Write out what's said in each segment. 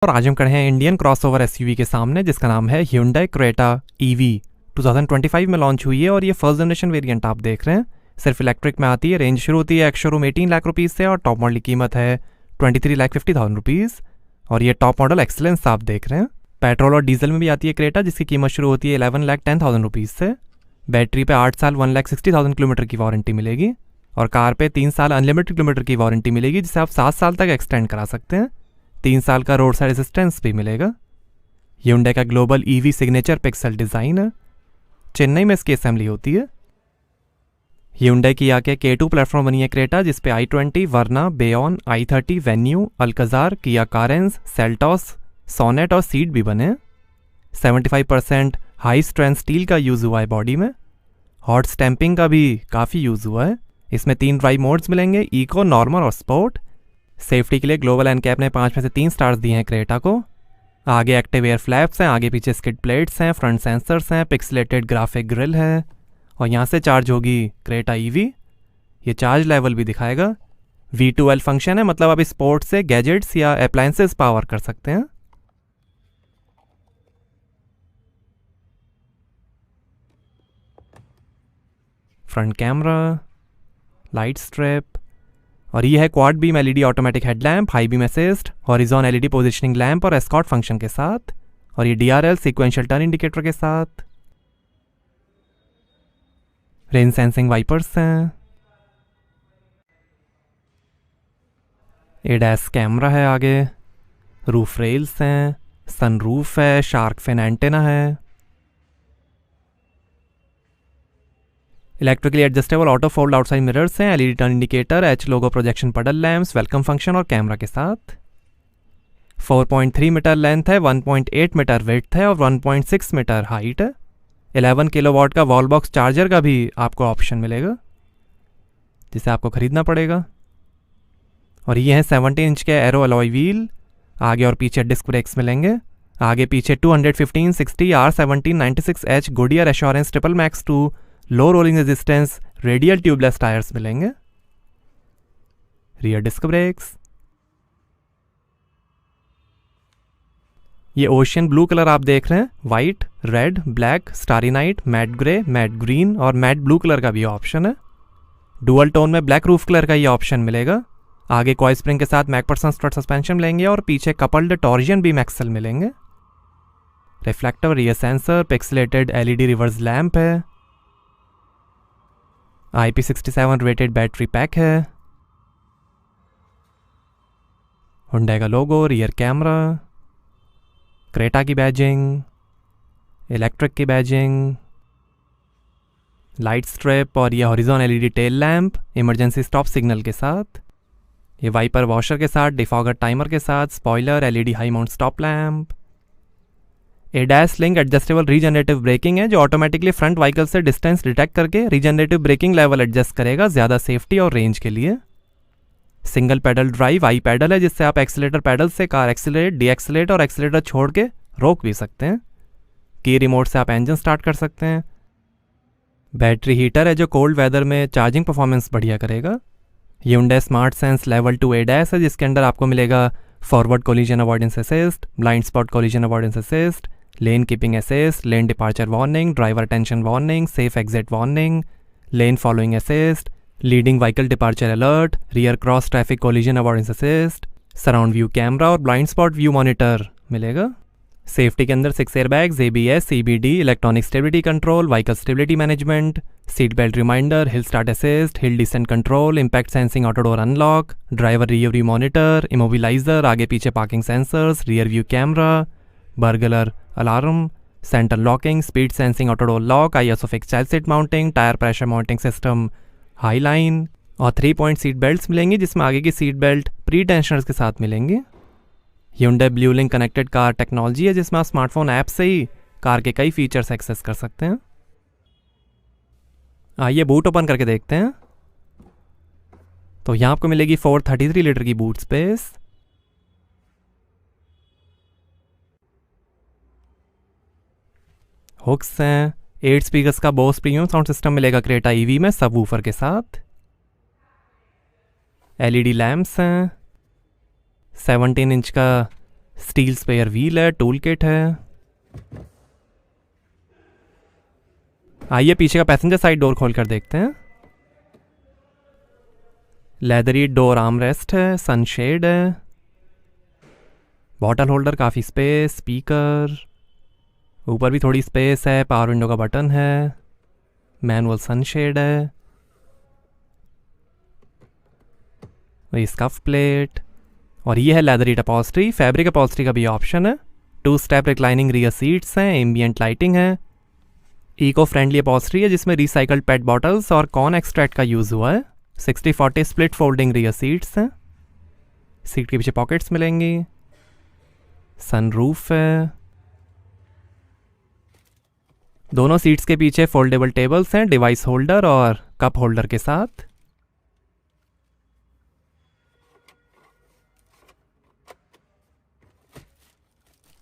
और आज हम खड़े हैं इंडियन क्रॉसओवर एसयूवी के सामने जिसका नाम है Hyundai Creta EV 2025 में लॉन्च हुई है और ये फर्स्ट जनरेशन वेरिएंट आप देख रहे हैं। सिर्फ इलेक्ट्रिक में आती है। रेंज शुरू होती है एक्स शोरूम 18 लाख रुपीज़ से और टॉप मॉडल की कीमत है 23,50,000 रुपीज़ और ये टॉप मॉडल एक्सेलेंस आप देख रहे हैं। पेट्रोल और डीजल में भी आती है क्रेटा जिसकी कीमत शुरू होती है 11,10,000 रुपीज़ से। बैटरी पे 8 साल 1,60,000 किलोमीटर की वारंटी मिलेगी और कार पे 3 साल अनलिमिटेड किलोमीटर की वारंटी मिलेगी जिसे आप 7 साल तक एक्सटेंड करा सकते हैं। 3 साल का रोड साइड असिस्टेंस भी मिलेगा। Hyundai का global EV signature pixel design है। चेन्नई में इसकी असेंबली होती है। Hyundai की आके K2 प्लेटफॉर्म बनी है क्रेटा जिसपे i20, Verna, Bayon, i30, Venue, Alcazar, Kia Carens, Seltos, Sonet और सीट भी बने। 75% हाई स्ट्रेंथ स्टील का यूज़ हुआ है बॉडी में। हॉट स्टैंपिंग का भी काफ़ी यूज़ हुआ है। इसमें 3 ड्राइव मोड्स मिलेंगे, इको, नॉर्मल और स्पोर्ट। सेफ्टी के लिए ग्लोबल एनकैप ने 5 में से 3 स्टार्स दिए हैं क्रेटा को। आगे एक्टिव एयर फ्लैप्स हैं, आगे पीछे स्किड प्लेट्स हैं, फ्रंट सेंसर्स हैं, पिक्सलेटेड ग्राफिक ग्रिल है और यहाँ से चार्ज होगी क्रेटा EV। ये चार्ज लेवल भी दिखाएगा। V2L फंक्शन है, मतलब आप स्पोर्ट्स से गैजेट्स या अप्लायंसेस पावर कर सकते हैं। फ्रंट कैमरा, लाइट स्ट्रिप और ये है quad beam LED automatic headlamp, high beam assist, horizon LED positioning lamp और एस्कॉर्ट फंक्शन के साथ और ये DRL सीक्वेंशियल टर्न इंडिकेटर के साथ। रेन सेंसिंग वाइपर्स हैं। ADAS कैमरा है आगे, रूफ रेल्स हैं, सनरूफ है, शार्क फिन एंटेना है। Electrically adjustable auto fold outside mirrors हैं, LED टर्न इंडिकेटर, H लोगो प्रोजेक्शन पडल लैम्प्स, वेलकम फंक्शन और कैमरा के साथ। 4.3 मीटर लेंथ है, 1.8 मीटर विड्थ है और 1.6 मीटर हाइट है। 11 किलोवाट का वॉल बॉक्स चार्जर का भी आपको ऑप्शन मिलेगा जिसे आपको खरीदना पड़ेगा। और ये हैं 17 इंच के एरो अलॉय व्हील। आगे और पीछे डिस्क ब्रेक्स मिलेंगे। आगे पीछे 215, 60, R17, 96H Goodyear assurance triple max 2 low rolling resistance radial tubeless tyres मिलेंगे। Rear disc brakes. ये ओशियन ब्लू कलर आप देख रहे हैं, white, red, black, starry night, matte grey, matte green और मैट ब्लू कलर का भी ऑप्शन है। डुअल टोन में ब्लैक रूफ कलर का ये ऑप्शन मिलेगा। आगे कॉइल स्प्रिंग के साथ मैकपर्सन स्ट्रट सस्पेंशन मिलेंगे और पीछे कपल्ड टॉर्जियन बीम एक्सल मिलेंगे। Reflector, rear sensor, pixelated LED reverse lamp है। IP67 रेटेड बैटरी पैक है। Hyundai का लोगो, रियर कैमरा, क्रेटा की बैजिंग, इलेक्ट्रिक की बैजिंग, लाइट स्ट्रिप और ये horizon LED tail lamp emergency stop signal के साथ। ये वाइपर वॉशर के साथ, डिफॉगर टाइमर के साथ, spoiler, LED high mount stop lamp. ADAS link adjustable regenerative braking है जो ऑटोमेटिकली फ्रंट व्हीकल से डिस्टेंस डिटेक्ट करके रीजनरेटिव ब्रेकिंग लेवल एडजस्ट करेगा ज़्यादा सेफ्टी और रेंज के लिए। सिंगल पेडल ड्राइव आई पैडल है जिससे आप एक्सीलेटर पैडल से कार एक्सीलरेट, डीएक्सीलेट और एक्सीलेटर छोड़ के रोक भी सकते हैं। की रिमोट से आप इंजन स्टार्ट कर सकते हैं। बैटरी हीटर है जो कोल्ड वेदर में चार्जिंग परफॉर्मेंस बढ़िया करेगा। Hyundai smart sense level 2 ADAS है जिसके अंदर आपको मिलेगा forward collision avoidance assist, blind spot collision avoidance assist, lane keeping assist, lane departure warning, driver attention warning, safe exit warning, lane following assist, leading vehicle departure alert, rear cross traffic collision avoidance assist, surround view camera और blind spot view monitor मिलेगा। Safety के अंदर 6 airbags, ABS, CBD, electronic stability control, vehicle stability management, seat belt reminder, hill start assist, hill descent control, impact sensing auto door unlock, driver rear view monitor, immobiliser, आगे पीछे parking sensors, rear view camera, burglar alarm, centre locking, speed sensing auto door lock, ISO fix child seat mounting, tyre pressure mounting system high line और 3 point seat belts मिलेंगी जिसमें आगे की seat belt pre tensioners के साथ मिलेंगी। Hyundai blue link connected car technology है जिसमें आप स्मार्टफोन ऐप से ही कार के कई फीचर्स एक्सेस कर सकते हैं। आइए बूट ओपन करके देखते हैं। तो यहाँ आपको मिलेगी 433 लीटर की बूट स्पेस। हुक्स हैं, 8 स्पीकर्स का बोस प्रीमियम साउंड सिस्टम मिलेगा क्रेटा EV में सबवूफर के साथ। LED लैम्प्स हैं, 17 इंच का स्टील स्पेयर व्हील है, टूल किट है। आइए पीछे का पैसेंजर साइड डोर खोल कर देखते हैं। लेदरी डोर आर्मरेस्ट है, सनशेड है, बॉटल होल्डर, काफ़ी स्पेस, स्पीकर, ऊपर भी थोड़ी स्पेस है, पावर विंडो का बटन है, मैनुअल सनशेड है, वही स्कफ प्लेट, और ये है लेदरी अपॉल्स्ट्री। फैब्रिक अपॉल्स्ट्री का भी ऑप्शन है। 2 स्टेप रिक्लाइनिंग रियर सीट्स हैं, एम्बियंट लाइटिंग है, इको फ्रेंडली अपॉल्स्ट्री है जिसमें रिसाइकल्ड पेट बॉटल्स और कॉर्न एक्सट्रैक्ट का यूज़ हुआ है। 60-40 स्प्लिट फोल्डिंग रियर सीट्स हैं, सीट के पीछे पॉकेट्स मिलेंगी, सनरूफ है, दोनों सीट्स के पीछे फोल्डेबल टेबल्स हैं, डिवाइस होल्डर और कप होल्डर के साथ।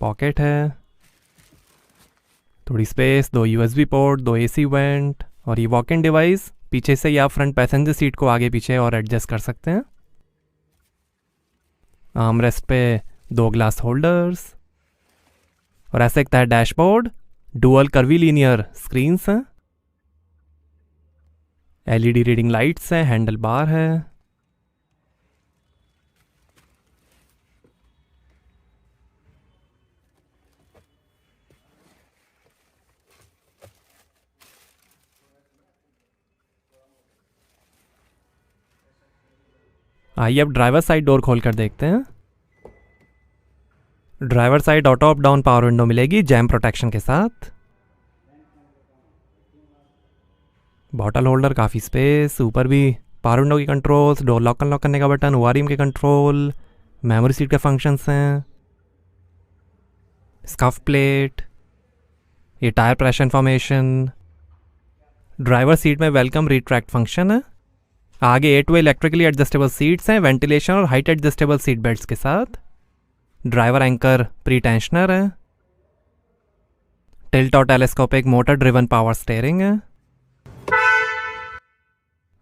पॉकेट है, थोड़ी space, 2 USB port, 2 AC went, और ये वॉक इन डिवाइस। पीछे से ही आप फ्रंट पैसेंजर सीट को आगे पीछे और एडजस्ट कर सकते हैं। आर्मरेस्ट पे 2 ग्लास होल्डर्स, और ऐसे एक है डैशबोर्ड, डुअल कर्वीलीनियर स्क्रीन्स हैं, LED रीडिंग लाइट्स हैं, हैंडल बार है, आइए अब ड्राइवर साइड डोर खोल कर देखते हैं। Driver side auto up down power window मिलेगी जैम प्रोटेक्शन के साथ, बॉटल होल्डर, काफ़ी स्पेस, ऊपर भी पावर विंडो की कंट्रोल्स, डोर लॉक अनलॉक करने का बटन, ORM के कंट्रोल, मेमोरी सीट के फंक्शंस हैं, स्कफ प्लेट, ये tyre pressure information, driver seat में वेलकम रिट्रैक्ट फंक्शन है, आगे 8 वे इलेक्ट्रिकली एडजस्टेबल सीट्स हैं, वेंटिलेशन और हाइट एडजस्टेबल सीट बेल्ट्स के साथ, ड्राइवर एंकर प्री टेंशनर है, टिल्ट और telescopic motor driven power steering है,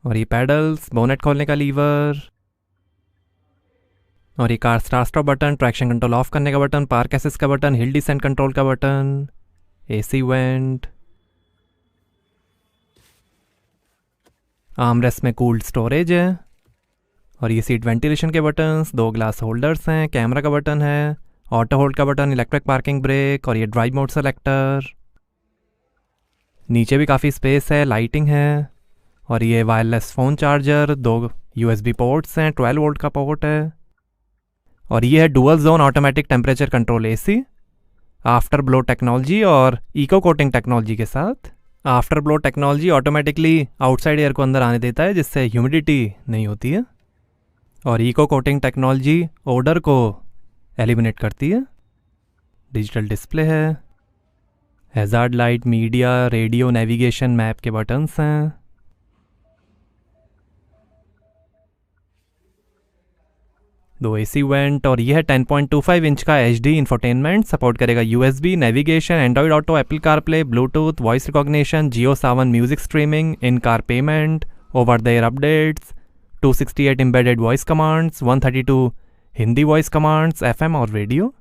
और ये पैडल्स, बोनेट खोलने का लीवर, और ये car start stop button, traction control of करने का बटन, पार्क असिस्ट का बटन, हिल डिसेंट कंट्रोल का बटन, AC वेंट, आर्मरेस्ट में कूल्ड स्टोरेज है, और ये सीट वेंटिलेशन के बटन्स, 2 ग्लास होल्डर्स हैं, कैमरा का बटन है, ऑटो होल्ड का बटन, इलेक्ट्रिक पार्किंग ब्रेक, और ये ड्राइव मोड सेलेक्टर, नीचे भी काफ़ी स्पेस है, लाइटिंग है, और ये wireless phone charger, 2 USB ports हैं, 12 वोल्ट का पोर्ट है, और ये है dual zone automatic temperature control AC after blow technology और इको कोटिंग टेक्नोलॉजी के साथ। After blow technology automatically outside air को अंदर आने देता है जिससे ह्यूमिडिटी नहीं होती है, और इको कोटिंग टेक्नोलॉजी ओडर को एलिमिनेट करती है। डिजिटल डिस्प्ले है, hazard light, media, radio, navigation, map के बटन्स हैं, दो AC वेंट, और यह है 10.25 इंच का HD इंफोटेनमेंट, सपोर्ट करेगा USB, navigation, Android Auto, Apple CarPlay, Bluetooth, voice recognition, Jio Saavn music streaming, in car payment, over the air updates, 268 embedded voice commands, 132 Hindi voice commands, FM और radio,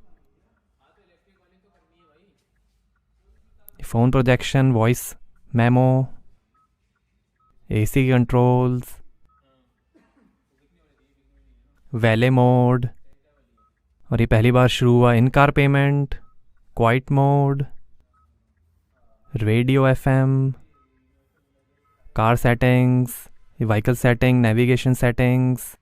phone projection, voice memo, AC controls, valet mode, और ये पहली बार शुरू हुआ in car payment, quiet mode, radio FM, car settings, vehicle setting, navigation settings,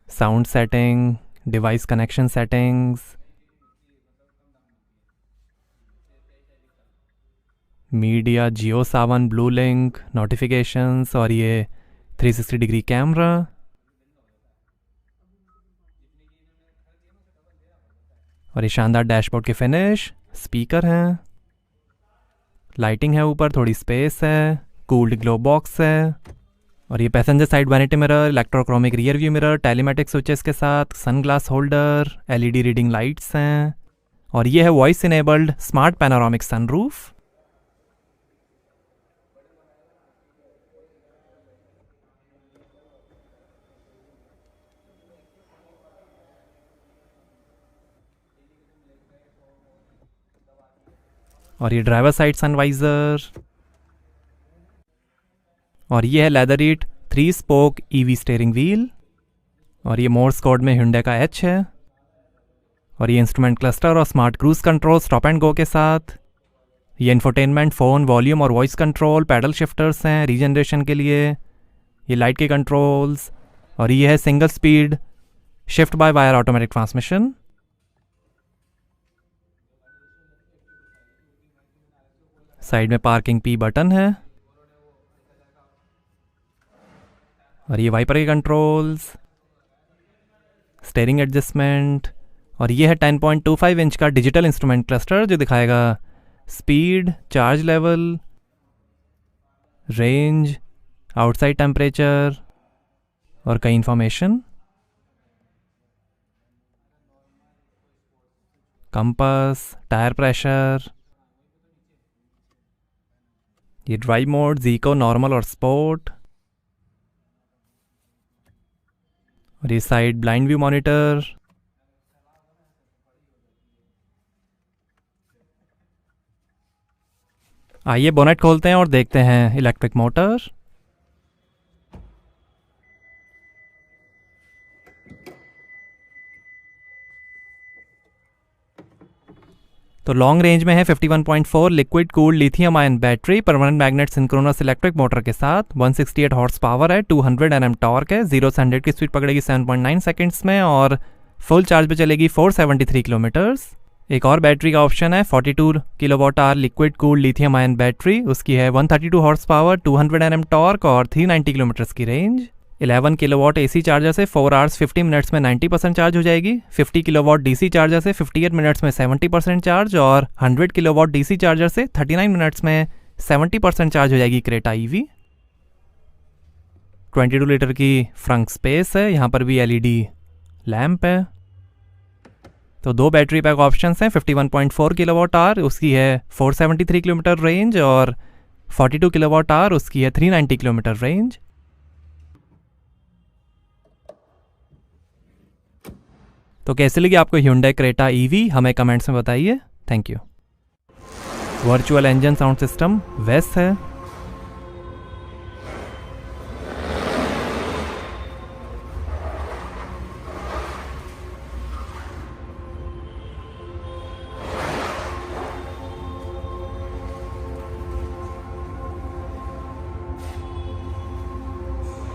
sound setting, device connection settings, media, Jio Sawan, blue link, notifications, और ये 360 degree camera, और ये शानदार डैशबोर्ड के फिनिश, स्पीकर हैं, लाइटिंग है, ऊपर थोड़ी स्पेस है, कूल्ड ग्लो बॉक्स है, और ये passenger side vanity mirror, electrochromic rear view mirror, telematic switches के साथ, sunglass holder, LED reading lights हैं, और ये है voice enabled smart panoramic sunroof. और ये ड्राइवर साइड सनवाइज़र, और ये है लेदर ईट 3 स्पोक ईवी स्टीयरिंग व्हील, और ये मोर्स कोड में Hyundai का H है, और ये इंस्ट्रूमेंट क्लस्टर और smart cruise control stop and go के साथ। ये इंफोटेनमेंट, फ़ोन, वॉल्यूम और वॉइस कंट्रोल, पैडल शिफ्टर्स हैं रीजनरेशन के लिए, ये लाइट के कंट्रोल्स, और ये है single speed shift by wire automatic transmission. Side में पार्किंग P बटन है, और ये वाइपर के कंट्रोल्स, स्टीयरिंग एडजस्टमेंट, और ये है 10.25 इंच का डिजिटल इंस्ट्रूमेंट क्लस्टर जो दिखाएगा speed, charge level, range, outside temperature और कई इंफॉर्मेशन, कंपास, टायर प्रेशर, ये ड्राइव मोड, इको, नॉर्मल और स्पोर्ट, और ये साइड ब्लाइंड व्यू मॉनिटर, आइए बोनेट खोलते हैं और देखते हैं इलेक्ट्रिक मोटर। तो लॉन्ग रेंज में है 51.4 liquid cooled lithium ion battery permanent magnet synchronous electric motor के साथ। 168 हॉर्स पावर है, 200 Nm टॉर्क है, 0 से 100 की स्पीड पकड़ेगी 7.9 सेकंड्स में और फुल चार्ज पे चलेगी 473 किलोमीटर्स। एक और बैटरी का ऑप्शन है 42 kilowatt hour liquid cooled lithium ion battery, उसकी है 132 हॉर्स पावर, 200 Nm टॉर्क और 390 किलोमीटर्स की रेंज। 11 किलोवाट एसी चार्जर से 4 आवर्स 50 मिनट्स में 90% चार्ज हो जाएगी। 50 किलोवाट डीसी चार्जर से 58 मिनट्स में 70% चार्ज और 100 किलोवाट डीसी चार्जर से 39 मिनट्स में 70% चार्ज हो जाएगी क्रेटा ईवी। 22 लीटर की फ्रंट स्पेस है, यहाँ पर भी एलईडी लैंप है। तो दो बैटरी पैक ऑप्शंस हैं, 51.4 किलोवाट आवर उसकी है 473 किलोमीटर रेंज और 42 किलोवाट आवर उसकी है 390 किलोमीटर रेंज। तो कैसे लगी आपको Hyundai क्रेटा ईवी, हमें कमेंट्स में बताइए। Thank you. Virtual engine sound system वेस है।